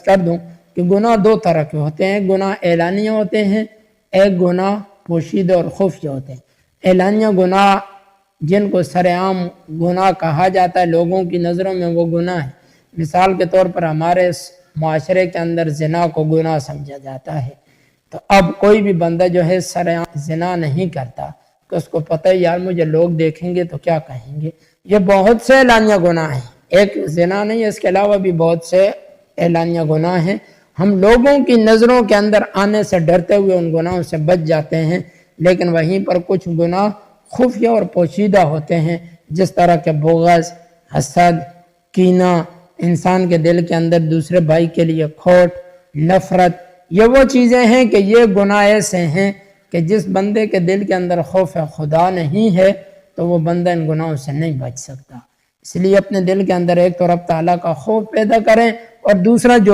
کر دوں کہ گناہ دو طرح کے ہوتے ہیں، گناہ اعلانیہ ہوتے ہیں، ایک گناہ پوشیدہ اور خفیہ ہوتے ہیں۔ اعلانیہ گناہ جن کو سر عام گناہ کہا جاتا ہے، لوگوں کی نظروں میں وہ گناہ ہے۔ مثال کے طور پر ہمارے معاشرے کے اندر زنا کو گناہ سمجھا جاتا ہے، تو اب کوئی بھی بندہ جو ہے سر عام زنا نہیں کرتا کہ اس کو پتہ ہے یار مجھے لوگ دیکھیں گے تو کیا کہیں گے۔ یہ بہت سے اعلانیہ گناہ ہیں، ایک زنا نہیں ہے، اس کے علاوہ بھی بہت سے اعلانیہ گناہ ہیں۔ ہم لوگوں کی نظروں کے اندر آنے سے ڈرتے ہوئے ان گناہوں سے بچ جاتے ہیں، لیکن وہیں پر کچھ گناہ خفیہ اور پوشیدہ ہوتے ہیں، جس طرح کے بغض، حسد، کینہ، انسان کے دل کے اندر دوسرے بھائی کے لیے کھوٹ، نفرت، یہ وہ چیزیں ہیں کہ یہ گناہ ایسے ہیں کہ جس بندے کے دل کے اندر خوف خدا نہیں ہے تو وہ بندہ ان گناہوں سے نہیں بچ سکتا۔ اس لیے اپنے دل کے اندر ایک تو رب تعالیٰ کا خوف پیدا کریں، اور دوسرا جو